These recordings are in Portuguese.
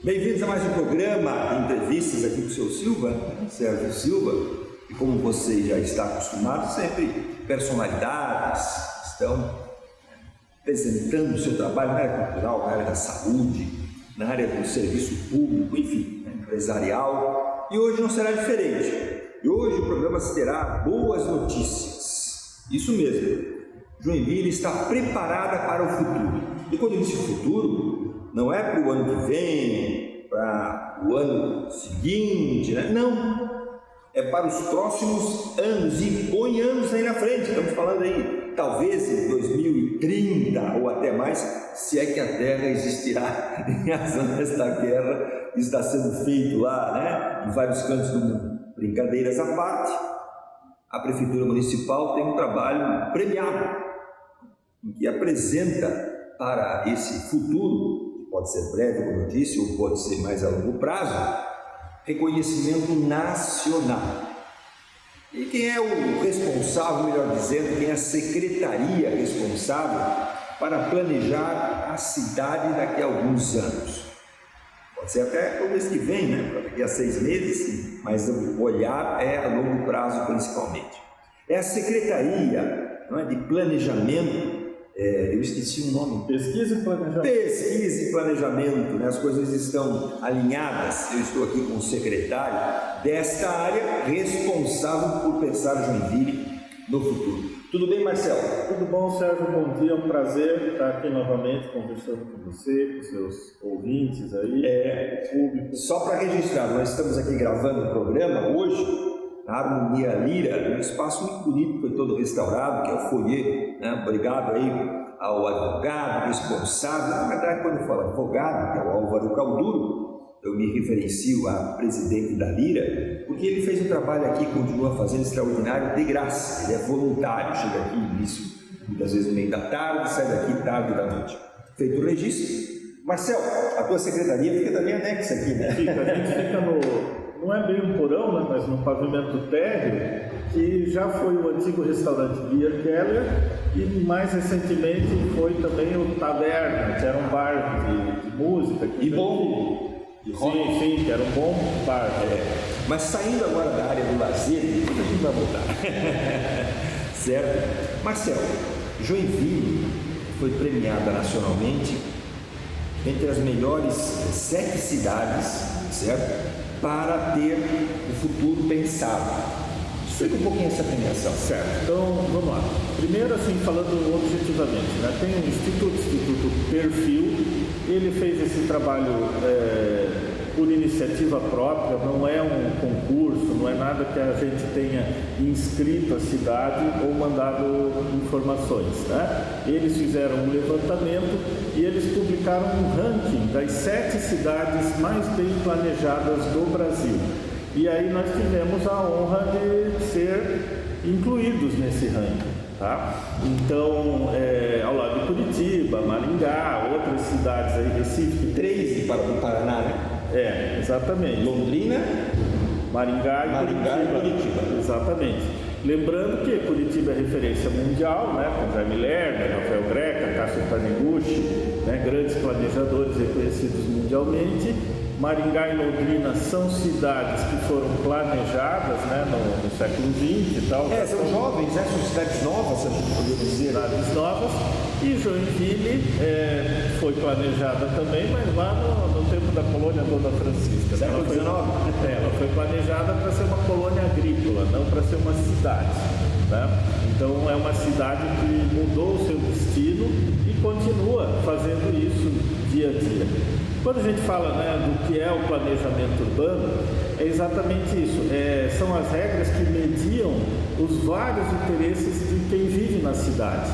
Bem-vindos a mais um programa de entrevistas aqui com o seu Silva, Sérgio Silva. E como você já está acostumado, sempre personalidades estão apresentando o seu trabalho na área cultural, na área da saúde, na área do serviço público, enfim, empresarial. E hoje não será diferente. E hoje o programa terá boas notícias. Isso mesmo. Joinville está preparada para o futuro. E quando eu disse futuro, não é para o ano que vem, para o ano seguinte, né? Não. É para os próximos anos e põe anos aí na frente. Estamos falando aí, talvez em 2030 ou até mais, se é que a Terra existirá em razão desta guerra que está sendo feito lá, né? Em vários cantos do mundo. Brincadeiras à parte, a Prefeitura Municipal tem um trabalho premiado, em que apresenta para esse futuro, que pode ser breve, como eu disse, ou pode ser mais a longo prazo, reconhecimento nacional. E quem é o responsável, melhor dizendo, quem é a secretaria responsável para planejar a cidade daqui a alguns anos? Pode ser até o mês que vem, né? Daqui a 6 meses, mas o olhar é a longo prazo principalmente. É a Secretaria, não é, de Planejamento, eu esqueci o nome. Pesquisa e Planejamento. Pesquisa e Planejamento, né? As coisas estão alinhadas. Eu estou aqui com o secretário desta área responsável por pensar Joinville no futuro. Tudo bem, Marcelo? Tudo bom, Sérgio? Bom dia, é um prazer estar aqui novamente conversando com você, com seus ouvintes aí, público. Só para registrar, nós estamos aqui gravando o programa hoje na Harmonia Lira, um espaço muito bonito, foi todo restaurado, que é o foyer, né? Obrigado aí ao advogado responsável. Na verdade, quando eu falo advogado, que é o Álvaro Calduro, eu me referencio a presidente da Lira, porque ele fez um trabalho aqui, continua fazendo extraordinário de graça. Ele é voluntário, chega aqui início, muitas vezes no meio da tarde, sai daqui tarde da noite. Feito o registro. Marcelo, a tua secretaria fica também anexa aqui, né? A gente fica não é bem um porão, né, mas no pavimento térreo, que já foi o antigo restaurante Beer Keller e mais recentemente foi também o Taverna, que era um bar de música. E bom. Sim, que era um bom bar. Mas saindo agora da área do lazer, depois a gente vai voltar. Certo? Marcelo, Joinville foi premiada nacionalmente entre as melhores 7 cidades, certo? Para ter o futuro pensado. Explica um pouquinho essa premiação. Certo, então vamos lá. Primeiro, assim, falando objetivamente, né? Tem um Instituto Perfil, ele fez esse trabalho por iniciativa própria, não é um concurso, não é nada que a gente tenha inscrito a cidade ou mandado informações, né? Eles fizeram um levantamento e eles publicaram um ranking das 7 cidades mais bem planejadas do Brasil. E aí nós tivemos a honra de ser incluídos nesse ranking, tá? Então, ao lado de Curitiba, Maringá, outras cidades aí, Recife, 3 do Paraná, né? Exatamente. Londrina, Maringá e Curitiba. Exatamente. Lembrando que Curitiba é referência mundial, né? Com Jaime Lerner, Rafael Greca, Cássio Taniguchi, né? Grandes planejadores reconhecidos mundialmente. Maringá e Londrina são cidades que foram planejadas, né, no século XX e tal. São jovens, né? São cidades novas, a gente poderia dizer. Cidades novas. E Joinville foi planejada também, mas lá no tempo da colônia Dona Francisca. Século XIX? Ela foi planejada para ser uma colônia agrícola, não para ser uma cidade, né? Então é uma cidade que mudou o seu destino e continua fazendo isso dia a dia. Quando a gente fala, né, do que é o planejamento urbano, é exatamente isso. São as regras que mediam os vários interesses de quem vive na cidade,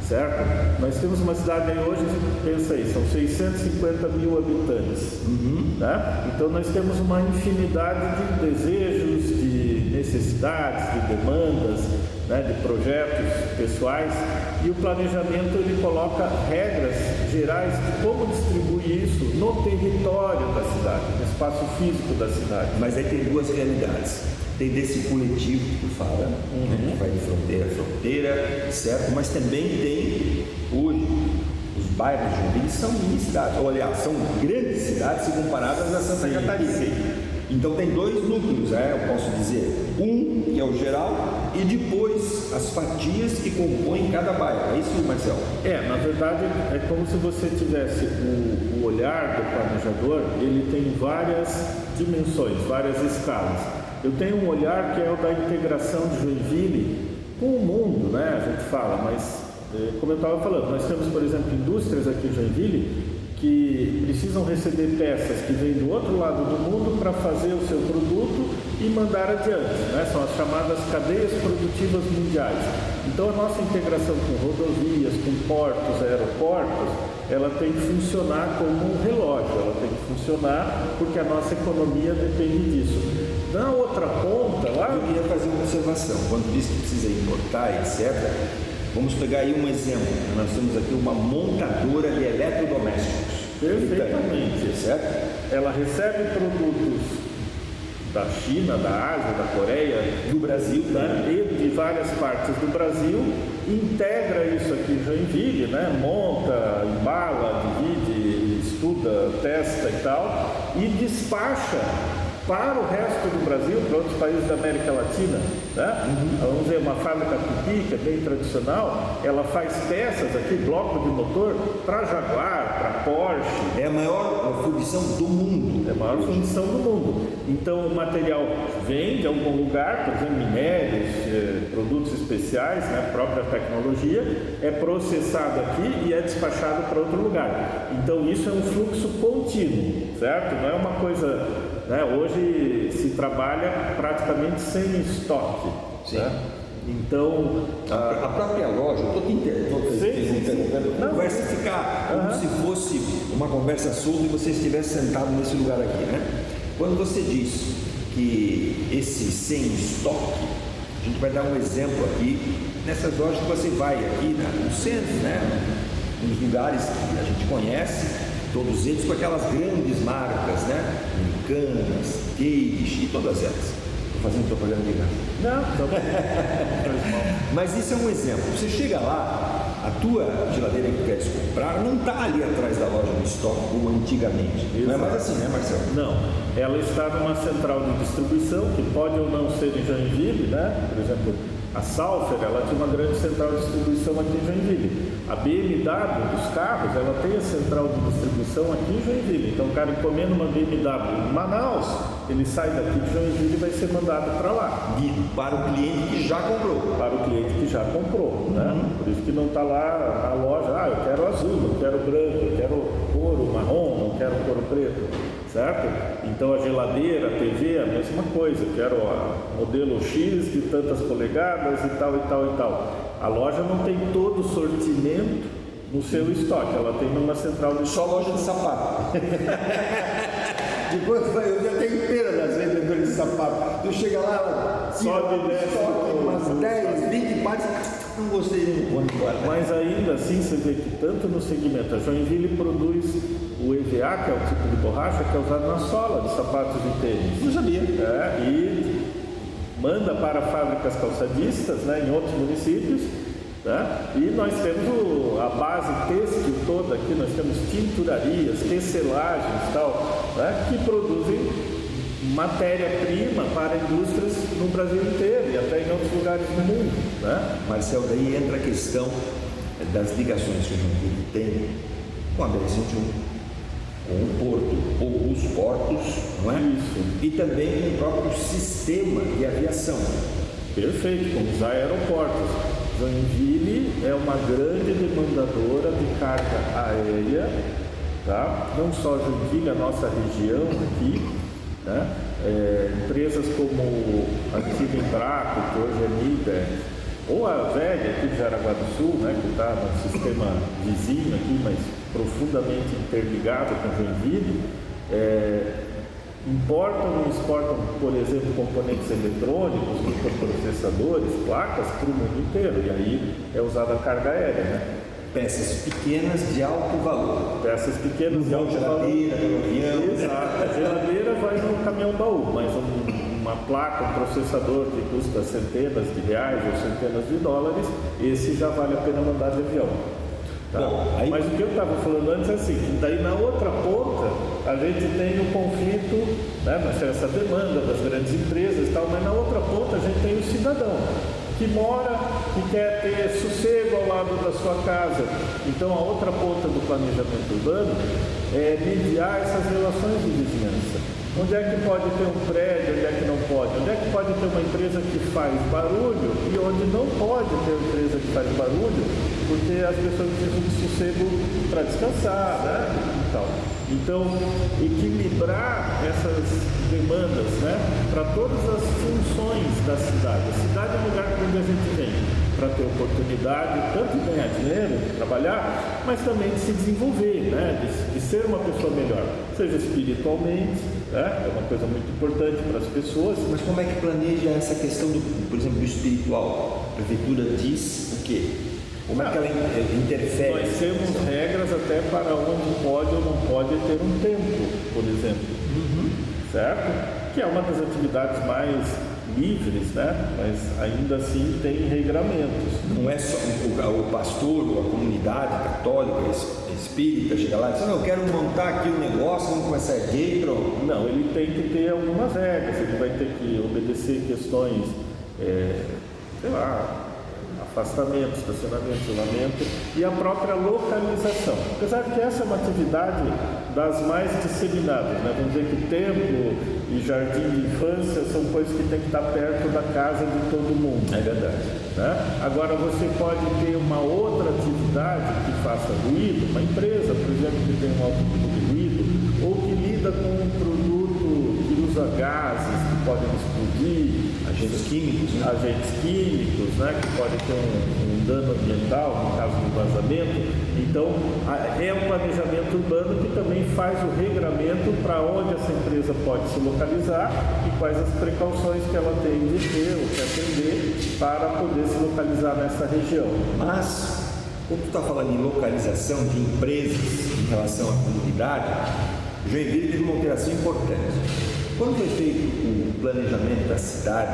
certo? Nós temos uma cidade aí hoje, a gente pensa aí, são 650 mil habitantes, né? Então nós temos uma infinidade de desejos, de necessidades, de demandas, né, de projetos pessoais, e o planejamento ele coloca regras gerais de como distribuir isso no território da cidade, no espaço físico da cidade. Mas aí tem duas realidades. Tem desse coletivo que tu fala, né, que vai de fronteira a fronteira, certo? Mas também tem hoje os bairros de Joinville são mini cidades, ou aliás, são grandes cidades se comparadas a Santa Catarina. Então tem dois núcleos, eu posso dizer, um que é o geral e depois as fatias que compõem cada bairro. É isso, Marcelo? Na verdade é como se você tivesse o olhar do planejador, ele tem várias dimensões, várias escalas. Eu tenho um olhar que é o da integração de Joinville com o mundo, né? A gente fala, mas como eu estava falando, nós temos, por exemplo, indústrias aqui em Joinville que precisam receber peças que vêm do outro lado do mundo para fazer o seu produto e mandar adiante, né? São as chamadas cadeias produtivas mundiais. Então a nossa integração com rodovias, com portos, aeroportos, ela tem que funcionar como um relógio, ela tem que funcionar porque a nossa economia depende disso. Na outra ponta lá... Eu queria fazer uma observação, quando diz que precisa importar, etc., vamos pegar aí um exemplo. Nós temos aqui uma montadora de eletrodomésticos. Perfeitamente. Certo? Ela recebe produtos da China, da Ásia, da Coreia, do Brasil, né? E de várias partes do Brasil, integra isso aqui em Joinville, né? Monta, embala, divide, estuda, testa e tal, e despacha para o resto do Brasil, para outros países da América Latina, né? Vamos dizer, uma fábrica Tupi, que é bem tradicional, ela faz peças aqui, bloco de motor, para Jaguar, para Porsche. É a maior fundição do mundo. É a maior fundição do mundo. Então o material vem de algum lugar, por exemplo, minérios, produtos especiais, né? Própria tecnologia, é processado aqui e é despachado para outro lugar. Então isso é um fluxo contínuo, certo? Não é uma coisa... Né? Hoje se trabalha praticamente sem estoque. Sim. Né? Então, a própria loja, eu estou te interrompendo, a conversa ficar como se fosse uma conversa solta e você estivesse sentado nesse lugar aqui, né? Quando você diz que esse sem estoque, a gente vai dar um exemplo aqui, nessas lojas que você vai aqui no centro, né? Nos lugares que a gente conhece, todos eles com aquelas grandes marcas, né? Americanas, Cage e todas elas. Estou fazendo propaganda de graça. Não. Mas isso é um exemplo. Você chega lá, a tua geladeira que tu queres comprar não está ali atrás da loja do estoque como antigamente. Exato. Não é mais assim, né, Marcelo? Não. Ela está numa central de distribuição, que pode ou não ser em Joinville, né? Por exemplo, a Salfer, ela tinha uma grande central de distribuição aqui em Joinville. A BMW dos carros, ela tem a central de distribuição aqui em Joinville. Então o cara encomenda uma BMW em Manaus, ele sai daqui de Joinville e vai ser mandado para lá. E para o cliente que já comprou. Para o cliente que já comprou, né? Por isso que não está lá na loja, eu quero azul, não quero branco, eu quero couro marrom, não quero couro preto, certo? Então a geladeira, a TV, a mesma coisa, eu quero o modelo X de tantas polegadas e tal, e tal, e tal. A loja não tem todo o sortimento no seu estoque, ela tem numa central de... Só loja de sapato. Depois eu já tenho pena das vendedoras de sapato. Tu chega lá, sobe e desce, umas 10, 20 partes, não gostei de vou embora. Mas ainda assim você vê que tanto no segmento, a Joinville produz o EVA, que é o tipo de borracha que é usado na sola de sapatos e tênis. Não sabia. E manda para fábricas calçadistas, né, em outros municípios, né? E nós temos a base têxtil toda aqui, nós temos tinturarias, tecelagens e tal, né, que produzem matéria-prima para indústrias no Brasil inteiro e até em outros lugares do mundo, né? Marcelo, daí entra a questão das ligações que o Joinville tem com a BR-101, com o porto, ou os portos, não é? Isso. E também com o próprio sistema de aviação. Perfeito, com os aeroportos. Joinville é uma grande demandadora de carga aérea, tá? Não só Joinville, a nossa região aqui, né? Empresas como a antiga Embraco, que hoje é Niber, ou a velha aqui de Jaraguá do Sul, né? Que está no sistema vizinho aqui, mas profundamente interligado com Joinville, importam e exportam, por exemplo, componentes eletrônicos, microprocessadores, placas para o mundo inteiro, e aí é usada a carga aérea, né? Peças pequenas de alto valor. Peças pequenas de alto valor. Geladeira, no avião. Exato. A geladeira vai no caminhão baú, mas uma placa, um processador que custa centenas de reais ou centenas de dólares, esse já vale a pena mandar de avião. Tá? Bom, aí... Mas o que eu estava falando antes é assim, daí na outra ponta a gente tem o conflito, né, nós temos essa demanda das grandes empresas e tal, mas na outra ponta a gente tem o cidadão que mora, que quer ter sossego ao lado da sua casa. Então a outra ponta do planejamento urbano é mediar essas relações de vizinhança. Onde é que pode ter um prédio, onde é que não pode? Onde é que pode ter uma empresa que faz barulho e onde não pode ter uma empresa que faz barulho, porque as pessoas precisam de sossego para descansar, né? E tal. Então, equilibrar essas demandas, né, para todas as funções da cidade. A cidade é um lugar onde a gente vem para ter oportunidade, tanto de ganhar dinheiro, de trabalhar, mas também de se desenvolver, né, de ser uma pessoa melhor, seja espiritualmente, né, é uma coisa muito importante para as pessoas. Mas como é que planeja essa questão, por exemplo, do espiritual? A prefeitura diz o quê? Como é que ela interfere? Nós temos regras até para onde pode ou não pode ter um templo, por exemplo. Certo? Que é uma das atividades mais livres, né? Mas ainda assim tem regramentos. Não é só o pastor ou a comunidade católica, espírita, chega lá e diz, não, eu quero montar aqui um negócio, vamos começar a gay, pronto. Não, ele tem que ter algumas regras, ele vai ter que obedecer questões, sei lá, afastamento, estacionamento, isolamento e a própria localização. Apesar de que essa é uma atividade das mais disseminadas, né? Vamos dizer que templo e jardim de infância são coisas que tem que estar perto da casa de todo mundo. É verdade. Né? Agora você pode ter uma outra atividade que faça ruído, uma empresa, por exemplo, que tem um alto tipo de ruído, ou que lida com um produto que usa gases que podem explodir, agentes químicos, né, que podem ter um dano ambiental, no caso do vazamento. Então, é um planejamento urbano que também faz o regramento para onde essa empresa pode se localizar e quais as precauções que ela tem de ter ou que atender para poder se localizar nessa região. Mas, quando tu está falando em localização de empresas em relação à comunidade, Joinville teve uma alteração importante. Quando foi feito o planejamento da cidade,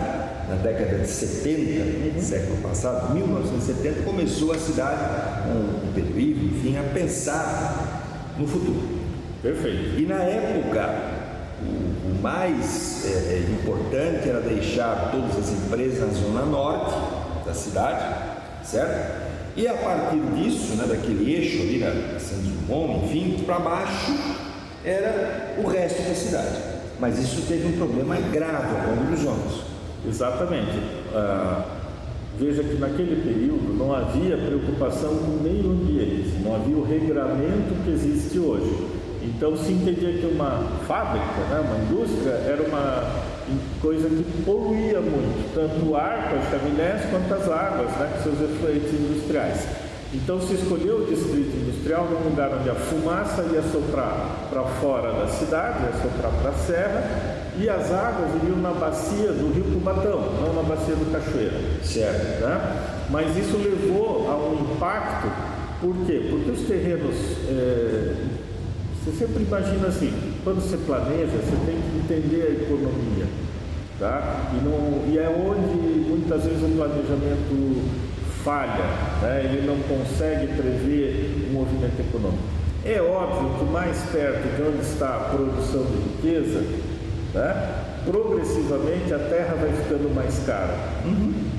na década de 70, século passado, 1970, começou a cidade, com o Pedro Ivo, enfim, a pensar no futuro. Perfeito. E na época, o mais importante era deixar todas as empresas na zona norte da cidade, certo? E a partir disso, né, daquele eixo ali, na Santos Dumont, enfim, para baixo, era o resto da cidade. Mas isso teve um problema grave ao longo dos anos. Exatamente. Veja que naquele período não havia preocupação com o meio ambiente, não havia o regramento que existe hoje. Então se entendia que uma fábrica, né, uma indústria, era uma coisa que poluía muito, tanto o ar com as chaminés quanto as águas, né, com seus efluentes industriais. Então se escolheu o distrito industrial num lugar onde a fumaça ia soprar para fora da cidade, ia soprar para a serra, e as águas iriam na bacia do rio Cubatão, não na bacia do Cachoeira. Certo. Né? Mas isso levou a um impacto, por quê? Porque os terrenos, você sempre imagina assim, quando você planeja, você tem que entender a economia, tá? E é onde muitas vezes o planejamento falha, né? Ele não consegue prever o movimento econômico. É óbvio que mais perto de onde está a produção de riqueza, né, progressivamente a terra vai ficando mais cara.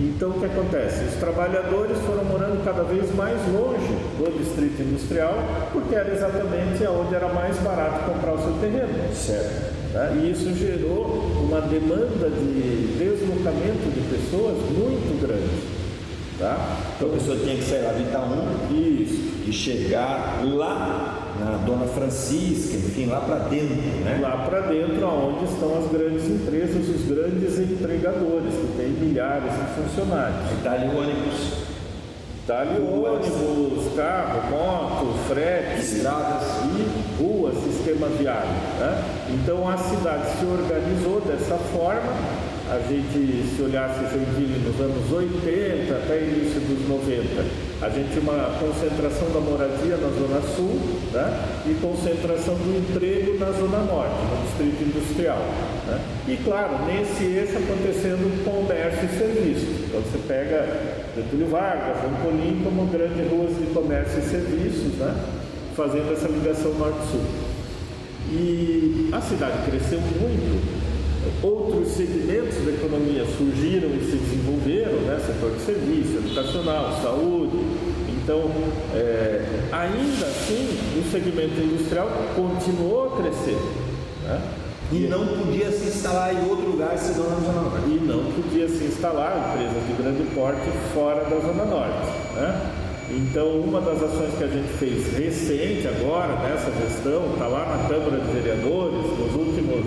Então o que acontece? Os trabalhadores foram morando cada vez mais longe do distrito industrial, porque era exatamente onde era mais barato comprar o seu terreno. Certo. Né? E isso gerou uma demanda de deslocamento de pessoas muito grande. Tá? Então a pessoa tinha que sair lá de Itaú e chegar lá na Dona Francisca, enfim, lá para dentro, né? Lá para dentro, onde estão as grandes empresas, os grandes empregadores, que têm milhares de funcionários. Está ali o ônibus. Está ali ônibus, carro, moto, frete, estradas e ruas, sistema viário. Né? Então a cidade se organizou dessa forma. A gente, se olhasse Joinville nos anos 80 até início dos 90, a gente tinha uma concentração da moradia na Zona Sul, né? E concentração do emprego na Zona Norte, no distrito industrial. Né? E claro, nesse eixo acontecendo comércio e serviço. Então Então você pega Getúlio Vargas, Campolim como grandes ruas de comércio e serviços, né? Fazendo essa ligação norte-sul. E a cidade cresceu muito. Outros segmentos da economia surgiram e se desenvolveram, né? Setor de serviço, educacional, saúde. Então, ainda assim, o segmento industrial continuou a crescer, né? E não podia se instalar em outro lugar senão na Zona Norte. E não podia se instalar empresas de grande porte fora da Zona Norte, né? Então, uma das ações que a gente fez recente agora, nessa gestão, está lá na Câmara de Vereadores, nos últimos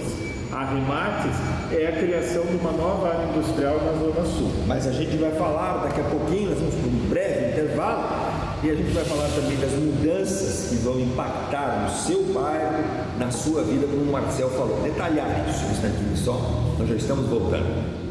arremates, é a criação de uma nova área industrial na Zona Sul. Mas a gente vai falar daqui a pouquinho, nós vamos para um breve intervalo, e a gente vai falar também das mudanças que vão impactar no seu bairro, na sua vida, como o Marcel falou. Detalhar isso um instantinho só, nós já estamos voltando.